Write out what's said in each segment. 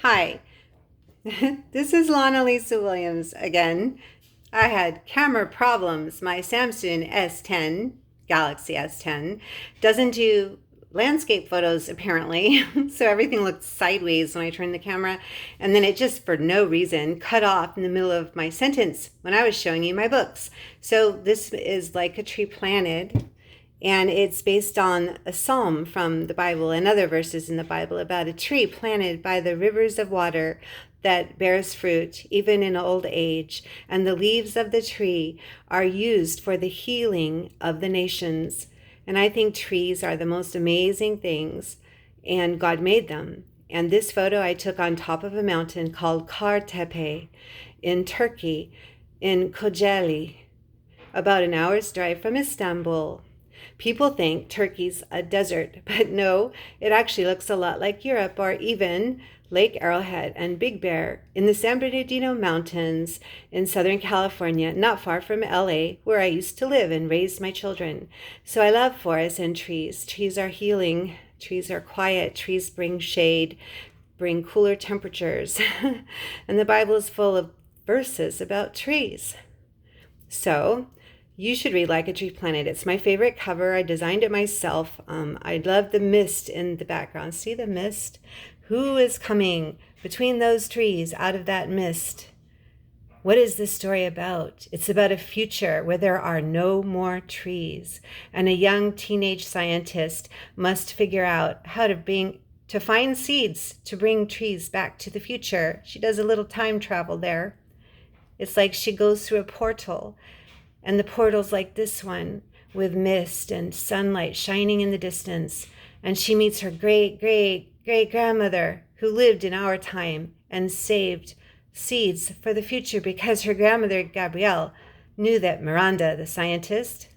Hi, this is Lonna Lisa Williams again. I had camera problems. My Samsung S10, Galaxy S10, doesn't do landscape photos apparently. So everything looked sideways when I turned the camera. And then it just, for no reason, cut off in the middle of my sentence when I was showing you my books. So this is like a tree planted, and it's based on a psalm from the Bible and other verses in the Bible about a tree planted by the rivers of water that bears fruit even in old age. And the leaves of the tree are used for the healing of the nations. And I think trees are the most amazing things, and God made them. And this photo I took on top of a mountain called Kartepe in Turkey, in Kocaeli, about an hour's drive from Istanbul. People think Turkey's a desert, but no, it actually looks a lot like Europe, or even Lake Arrowhead and Big Bear in the San Bernardino Mountains in Southern California, not far from LA, where I used to live and raise my children. So I love forests and trees. Trees are healing. Trees are quiet. Trees bring shade, bring cooler temperatures. And the Bible is full of verses about trees. So you should read Like a Tree Planted. It's my favorite cover. I designed it myself. I love the mist in the background. See the mist? Who is coming between those trees out of that mist? What is this story about? It's about a future where there are no more trees, and a young teenage scientist must figure out how to find seeds to bring trees back to the future. She does a little time travel there. It's like she goes through a portal, and the portal's like this one, with mist and sunlight shining in the distance. And she meets her great-great-great-grandmother who lived in our time and saved seeds for the future, because her grandmother, Gabrielle, knew that Miranda, the scientist,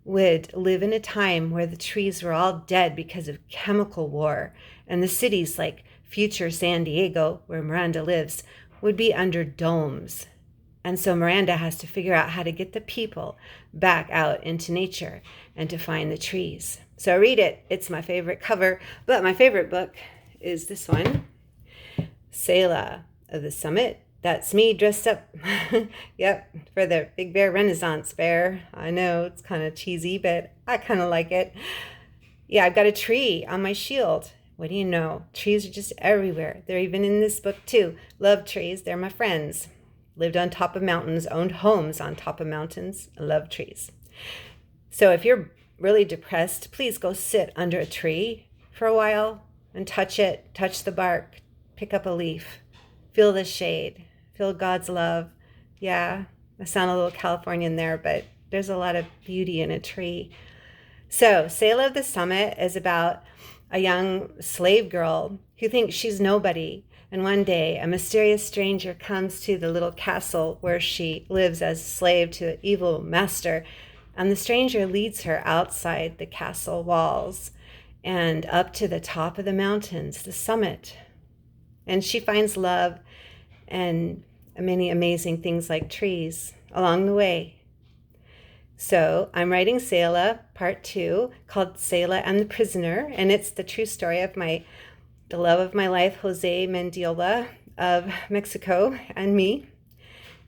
would live in a time where the trees were all dead because of chemical war, and the cities like future San Diego, where Miranda lives, would be under domes. And so Miranda has to figure out how to get the people back out into nature and to find the trees. So read it. It's my favorite cover. But my favorite book is this one, Selah of the Summit. That's me dressed up, yep, for the Big Bear Renaissance Fair. I know it's kind of cheesy, but I kind of like it. Yeah, I've got a tree on my shield. What do you know? Trees are just everywhere. They're even in this book too. Love trees. They're my friends. Lived on top of mountains, owned homes on top of mountains. I love trees. So if you're really depressed, please go sit under a tree for a while and touch it, touch the bark, pick up a leaf, feel the shade, feel God's love. Yeah, I sound a little Californian there, but there's a lot of beauty in a tree. So Selah of the Summit is about a young slave girl who thinks she's nobody. And one day, a mysterious stranger comes to the little castle where she lives as a slave to an evil master. And the stranger leads her outside the castle walls and up to the top of the mountains, the summit. And she finds love and many amazing things like trees along the way. So I'm writing Selah, part 2, called Selah and the Prisoner. And it's the true story of the love of my life, Jose Mendiola of Mexico, and me.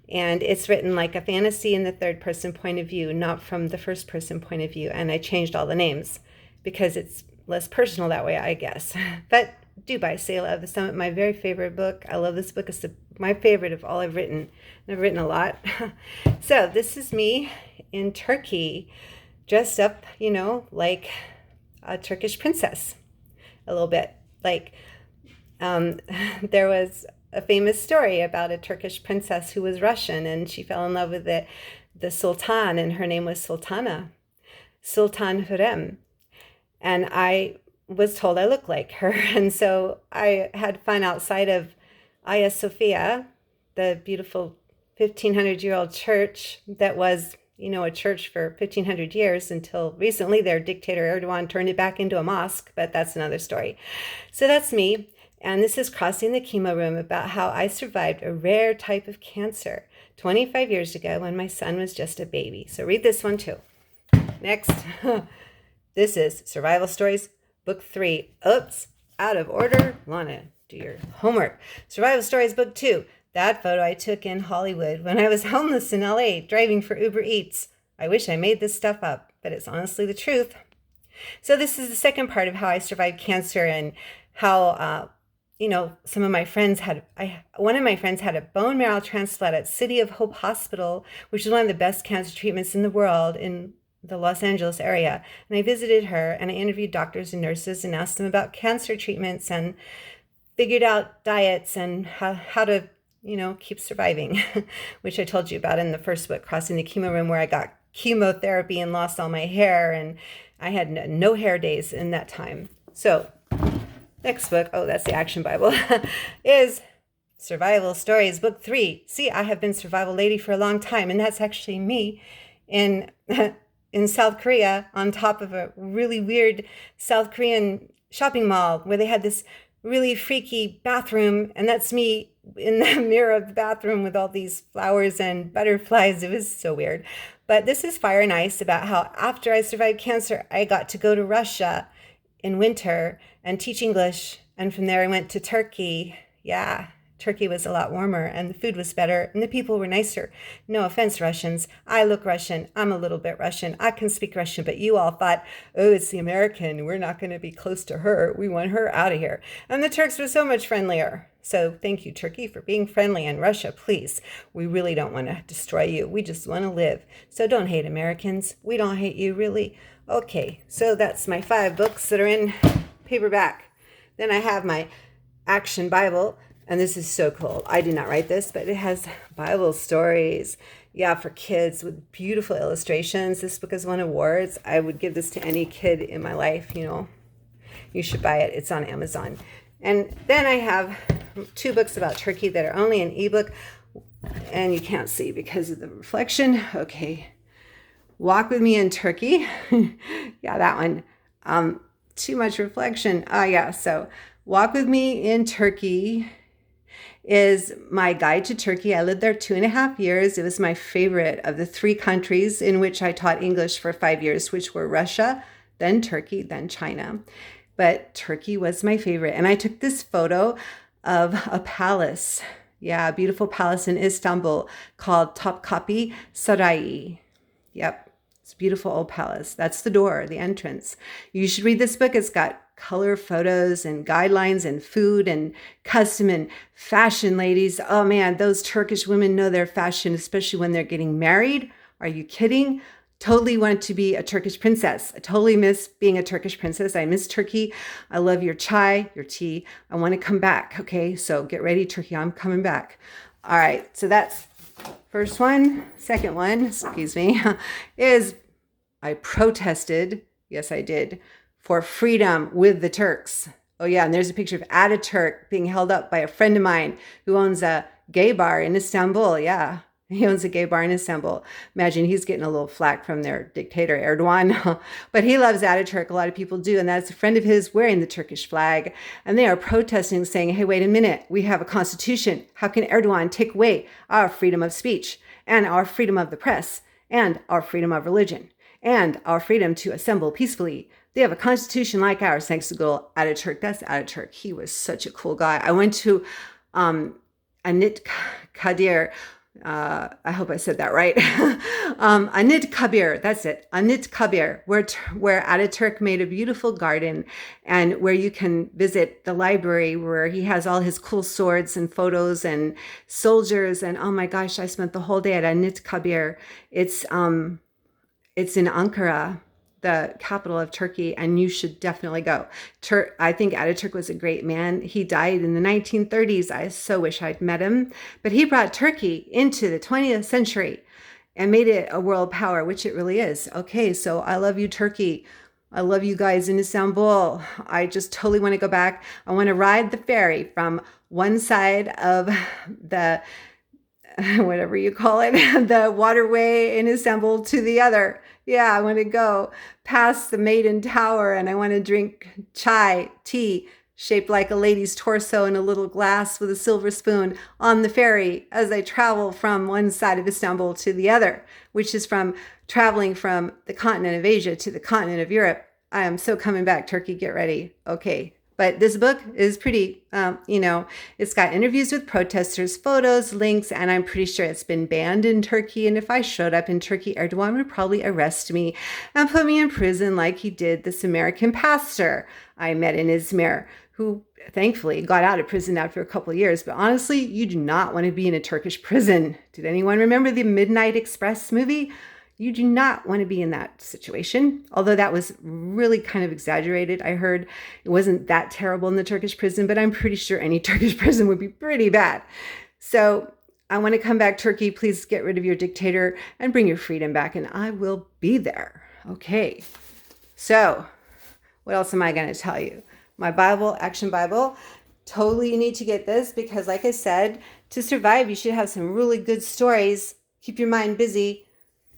And it's written like a fantasy in the third person point of view, not from the first person point of view. And I changed all the names because it's less personal that way, I guess. But do buy Selah of the Summit, my very favorite book. I love this book. It's my favorite of all I've written. And I've written a lot. So this is me in Turkey, dressed up, like a Turkish princess, a little bit. Like, there was a famous story about a Turkish princess who was Russian, and she fell in love with the Sultan, and her name was Sultana, Sultan Hürrem. And I was told I looked like her, and so I had fun outside of Hagia Sophia, the beautiful 1,500-year-old church that was a church for 1,500 years until recently their dictator Erdogan turned it back into a mosque, but that's another story. So that's me, and this is Crossing the Chemo Room, about how I survived a rare type of cancer 25 years ago when my son was just a baby. So read this one too. Next, this is Survival Stories, Book 3. Oops, out of order, Lonna. do your homework. Survival Stories Book 2. That photo I took in Hollywood when I was homeless in LA driving for Uber Eats. I wish I made this stuff up, but it's honestly the truth. So this is the second part of how I survived cancer and how, some of my friends one of my friends had a bone marrow transplant at City of Hope Hospital, which is one of the best cancer treatments in the world in the Los Angeles area. And I visited her and I interviewed doctors and nurses and asked them about cancer treatments and figured out diets and how to, keep surviving, which I told you about in the first book, Crossing the Chemo Room, where I got chemotherapy and lost all my hair. And I had no hair days in that time. So next book, that's the Action Bible, is Survival Stories, Book 3. See, I have been survival lady for a long time, and that's actually me in South Korea on top of a really weird South Korean shopping mall where they had this really freaky bathroom, and that's me in the mirror of the bathroom with all these flowers and butterflies. It was so weird. But this is Fire and Ice, about how after I survived cancer, I got to go to Russia in winter and teach English. And from there I went to Turkey. Yeah, Turkey was a lot warmer and the food was better and the people were nicer. No offense, Russians. I look Russian. I'm a little bit Russian. I can speak Russian, but you all thought, oh, it's the American. We're not going to be close to her. We want her out of here. And the Turks were so much friendlier. So thank you, Turkey, for being friendly. And Russia, please, we really don't want to destroy you. We just want to live. So don't hate Americans. We don't hate you, really. Okay, so that's my 5 books that are in paperback. Then I have my Action Bible, and this is so cool. I did not write this, but it has Bible stories, for kids with beautiful illustrations. This book has won awards. I would give this to any kid in my life, You should buy it. It's on Amazon. And then I have 2 books about Turkey that are only an ebook, and you can't see because of the reflection. Okay. Walk with Me in Turkey. Yeah, that one. Too much reflection. So Walk with Me in Turkey is my guide to Turkey. I lived there 2.5 years. It was my favorite of the 3 countries in which I taught English for 5 years, which were Russia, then Turkey, then China. But Turkey was my favorite. And I took this photo of a palace. Yeah, a beautiful palace in Istanbul called Topkapi Sarai. Yep, it's a beautiful old palace. That's the door, the entrance. You should read this book. It's got color photos and guidelines and food and custom and fashion, ladies. Oh man, those Turkish women know their fashion, especially when they're getting married. Are you kidding? Totally want to be a Turkish princess. I totally miss being a Turkish princess. I miss Turkey. I love your chai, your tea. I want to come back. Okay, so get ready, Turkey. I'm coming back. All right, so that's first one. Second one, is I protested. Yes, I did. For freedom with the Turks. Oh yeah, and there's a picture of Ataturk being held up by a friend of mine who owns a gay bar in Istanbul. Yeah, he owns a gay bar in Istanbul. Imagine he's getting a little flack from their dictator, Erdogan. But he loves Ataturk. A lot of people do. And that's a friend of his wearing the Turkish flag. And they are protesting, saying, hey, wait a minute. We have a constitution. How can Erdogan take away our freedom of speech and our freedom of the press and our freedom of religion and our freedom to assemble peacefully? They have a constitution like ours, thanks to good old Ataturk. That's Ataturk. He was such a cool guy. I went to Anıt Kadir. I hope I said that right. Anıt Kabir, that's it. Anıt Kabir, where Ataturk made a beautiful garden and where you can visit the library where he has all his cool swords and photos and soldiers. And oh my gosh, I spent the whole day at Anıt Kabir. It's in Ankara, the capital of Turkey, and you should definitely go. I think Ataturk was a great man. He died in the 1930s. I so wish I'd met him. But he brought Turkey into the 20th century and made it a world power, which it really is. Okay, so I love you, Turkey. I love you guys in Istanbul. I just totally want to go back. I want to ride the ferry from one side of the whatever you call it, the waterway in Istanbul to the other. Yeah, I want to go past the Maiden Tower and I want to drink chai, tea, shaped like a lady's torso in a little glass with a silver spoon on the ferry as I travel from one side of Istanbul to the other, which is from traveling from the continent of Asia to the continent of Europe. I am so coming back, Turkey. Get ready. Okay, But this book is pretty, it's got interviews with protesters, photos, links, and I'm pretty sure it's been banned in Turkey. And if I showed up in Turkey, Erdogan would probably arrest me and put me in prison like he did this American pastor I met in Izmir, who thankfully got out of prison after a couple of years. But honestly, you do not want to be in a Turkish prison. Did anyone remember the Midnight Express movie? You do not want to be in that situation, although that was really kind of exaggerated. I heard it wasn't that terrible in the Turkish prison, but I'm pretty sure any Turkish prison would be pretty bad. So I want to come back, Turkey. Please get rid of your dictator and bring your freedom back, and I will be there. Okay. So what else am I going to tell you? My Bible, Action Bible. Totally you need to get this because, like I said, to survive, you should have some really good stories. Keep your mind busy.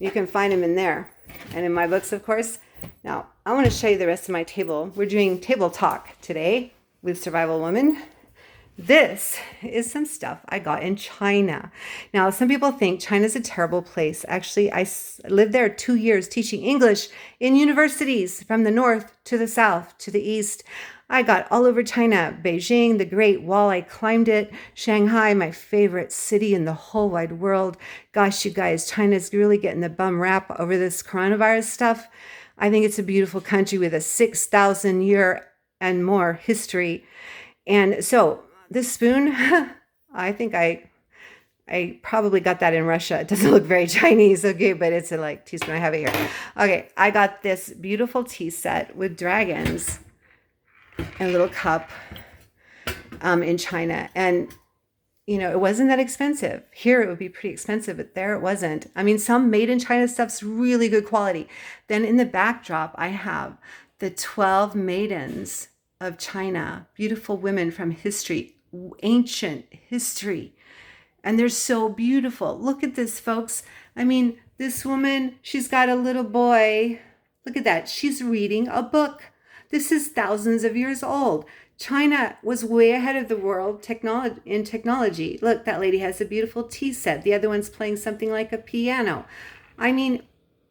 You can find them in there and in my books, of course. Now, I want to show you the rest of my table. We're doing table talk today with Survival Woman. This is some stuff I got in China. Now, some people think China's a terrible place. Actually, I lived there 2 years teaching English in universities from the north to the south to the east. I got all over China, Beijing, the Great Wall. I climbed it. Shanghai, my favorite city in the whole wide world. Gosh, you guys, China's really getting the bum rap over this coronavirus stuff. I think it's a beautiful country with a 6,000 year and more history. And so this spoon, I think I probably got that in Russia. It doesn't look very Chinese, okay, but it's a teaspoon. I have it here. Okay, I got this beautiful tea set with dragons and a little cup in China. And, it wasn't that expensive. Here it would be pretty expensive, but there it wasn't. I mean, some made in China stuff's really good quality. Then in the backdrop, I have the 12 maidens of China, beautiful women from history, ancient history. And they're so beautiful. Look at this, folks. I mean, this woman, she's got a little boy. Look at that. She's reading a book. This is thousands of years old. China was way ahead of the world in technology. Look, that lady has a beautiful tea set. The other one's playing something like a piano. I mean,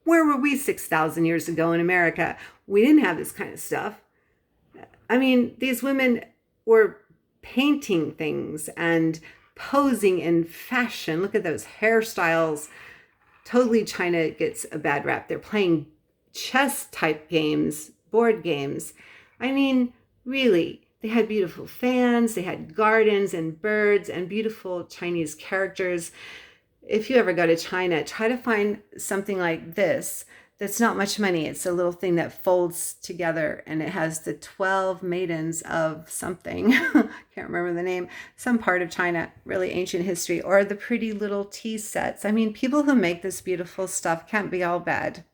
where were we 6,000 years ago in America? We didn't have this kind of stuff. I mean, these women were painting things and posing in fashion. Look at those hairstyles. Totally China gets a bad rap. They're playing chess type games, board games. I mean, really, they had beautiful fans, they had gardens and birds and beautiful Chinese characters. If you ever go to China, try to find something like this. That's not much money. It's a little thing that folds together and it has the 12 maidens of something. Can't remember the name. Some part of China, really ancient history, or the pretty little tea sets. I mean, people who make this beautiful stuff can't be all bad.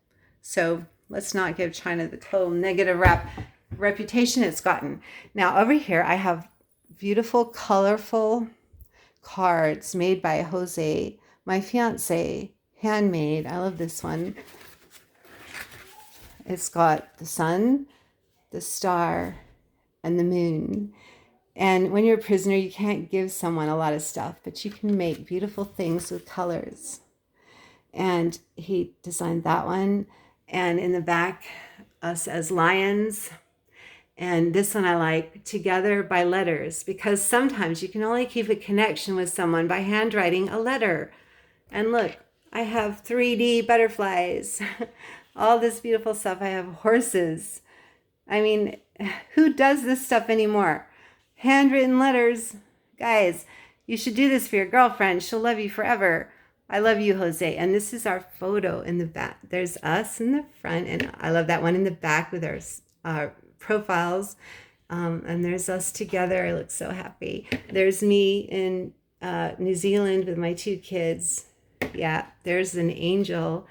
So let's not give China the total negative reputation it's gotten. Now over here, I have beautiful, colorful cards made by Jose, my fiance, handmade. I love this one. It's got the sun, the star, and the moon. And when you're a prisoner, you can't give someone a lot of stuff, but you can make beautiful things with colors. And he designed that one. And in the back, us as lions. And this one I like, together by letters, because sometimes you can only keep a connection with someone by handwriting a letter. And look, I have 3D butterflies. All this beautiful stuff. I have horses. I mean, who does this stuff anymore? Handwritten letters. Guys, you should do this for your girlfriend. She'll love you forever. I love you, Jose. And this is our photo in the back. There's us in the front, and I love that one in the back with our profiles. And there's us together. I look so happy. There's me in New Zealand with my 2 kids. Yeah, there's an angel.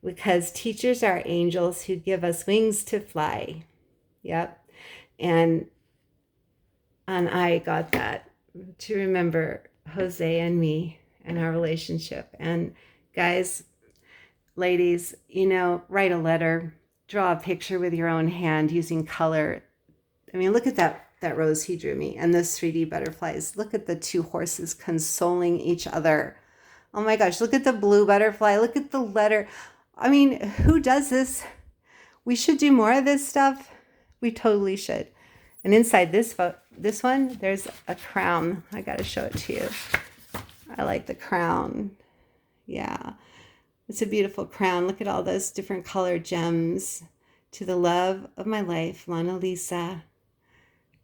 Because teachers are angels who give us wings to fly. Yep. And I got that to remember Jose and me and our relationship. And guys, ladies, write a letter, draw a picture with your own hand using color. I mean, look at that rose he drew me and those 3D butterflies. Look at the 2 horses consoling each other. Oh my gosh, look at the blue butterfly. Look at the letter. I mean, who does this? We should do more of this stuff. We totally should. And inside this one, there's a crown. I got to show it to you. I like the crown. Yeah, it's a beautiful crown. Look at all those different colored gems. To the love of my life, Lonna Lisa.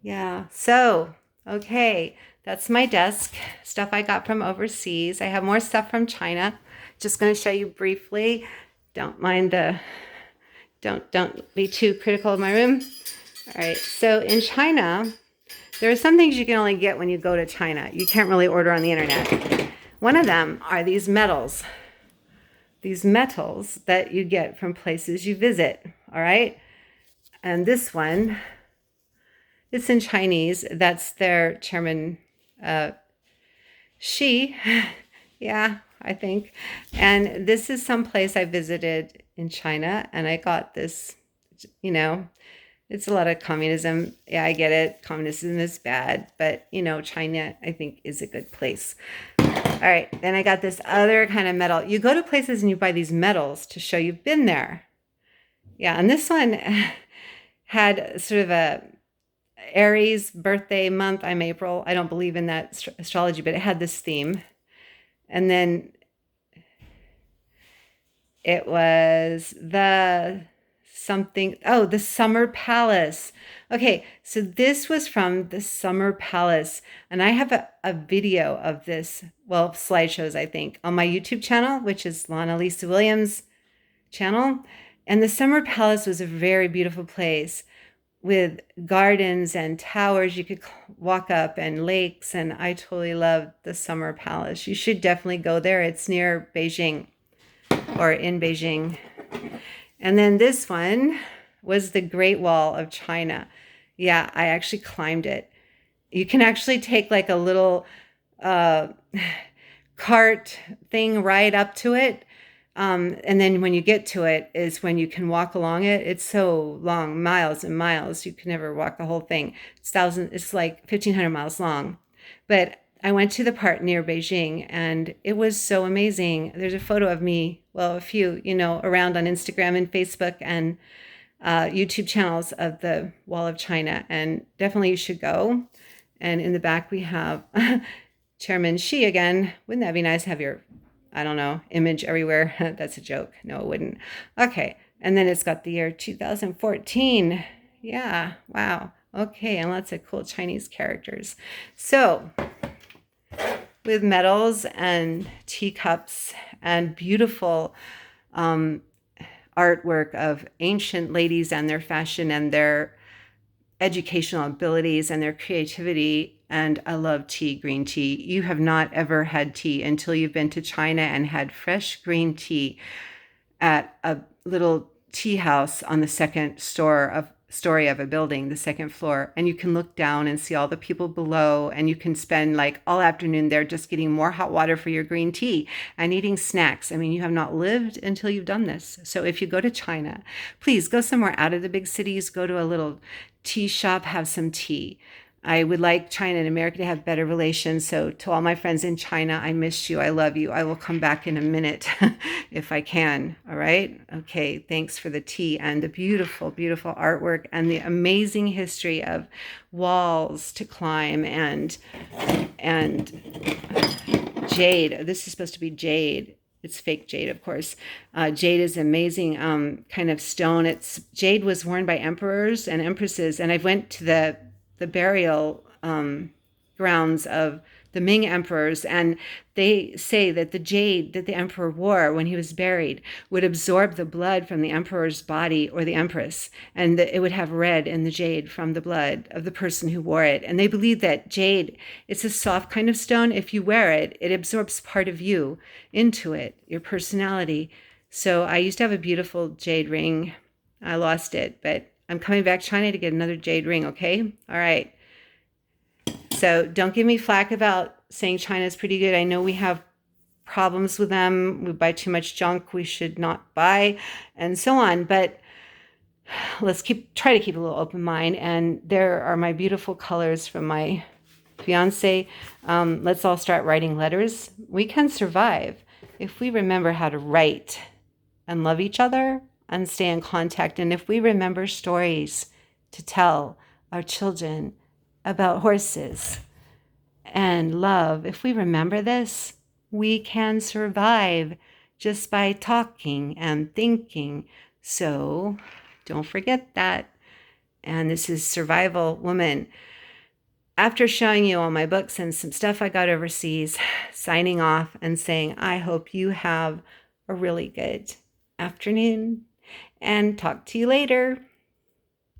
Yeah, so, okay, that's my desk. Stuff I got from overseas. I have more stuff from China. Just going to show you briefly. Don't mind the, don't be too critical of my room. All right, so in China, there are some things you can only get when you go to China. You can't really order on the internet. One of them are these metals that you get from places you visit, all right? And this one, it's in Chinese. That's their chairman, Xi. Yeah, I think. And this is some place I visited in China, and I got this, you know, it's a lot of communism. Yeah, I get it. Communism is bad, but, you know, China, I think, is a good place. All right, then I got this other kind of metal. You go to places and you buy these metals to show you've been there. Yeah, and this one had sort of a Aries birthday month. I'm April. I don't believe in that astrology, but it had this theme. And then it was the Summer Palace. Okay, so this was from the Summer Palace. And I have a video of this, well, slideshows, I think, on my YouTube channel, which is Lonna Lisa Williams channel. And the Summer Palace was a very beautiful place with gardens and towers you could walk up and lakes. And I totally loved the Summer Palace. You should definitely go there. It's near Beijing or in Beijing. And then this one was the Great Wall of China. Yeah, I actually climbed it. You can actually take like a little cart thing right up to it. And then when you get to it is when you can walk along it. It's so long, miles and miles. You can never walk the whole thing. It's like 1,500 miles long. But I went to the part near Beijing and it was so amazing. There's a photo of me, well, a few, you know, around on Instagram and Facebook and YouTube channels of the Wall of China. And definitely you should go. And in the back we have Chairman Xi again. Wouldn't that be nice to have your, I don't know, image everywhere? That's a joke. No, it wouldn't. Okay. And then it's got the year 2014. Yeah. Wow. Okay. And lots of cool Chinese characters. So with medals and teacups and beautiful artwork of ancient ladies and their fashion and their educational abilities and their creativity. And I love tea, green tea. You have not ever had tea until you've been to China and had fresh green tea at a little tea house on the second story of a building, the second floor. And you can look down and see all the people below, and you can spend like all afternoon there just getting more hot water for your green tea and eating snacks. I mean, you have not lived until you've done this. So if you go to China, please go somewhere out of the big cities, go to a little tea shop, have some tea. I would like China and America to have better relations. So to all my friends in China, I miss you. I love you. I will come back in a minute if I can. All right. Okay. Thanks for the tea and the beautiful, beautiful artwork and the amazing history of walls to climb and jade. This is supposed to be jade. It's fake jade, of course. Jade is amazing kind of stone. Jade was worn by emperors and empresses. And I went to the burial grounds of the Ming emperors, and they say that the jade that the emperor wore when he was buried would absorb the blood from the emperor's body or the empress, and that it would have red in the jade from the blood of the person who wore it. And they believe that jade, it's a soft kind of stone. If you wear it, it absorbs part of you into it, your personality. So I used to have a beautiful jade ring. I lost it, but I'm coming back to China to get another jade ring, okay? All right. So don't give me flack about saying China's pretty good. I know we have problems with them. We buy too much junk we should not buy and so on. But let's try to keep a little open mind. And there are my beautiful colors from my fiance. Let's all start writing letters. We can survive if we remember how to write and love each other and stay in contact. And if we remember stories to tell our children about horses and love. If we remember this, we can survive just by talking and thinking. So don't forget that. And this is Survival Woman. After showing you all my books and some stuff I got overseas, signing off and saying, I hope you have a really good afternoon and talk to you later.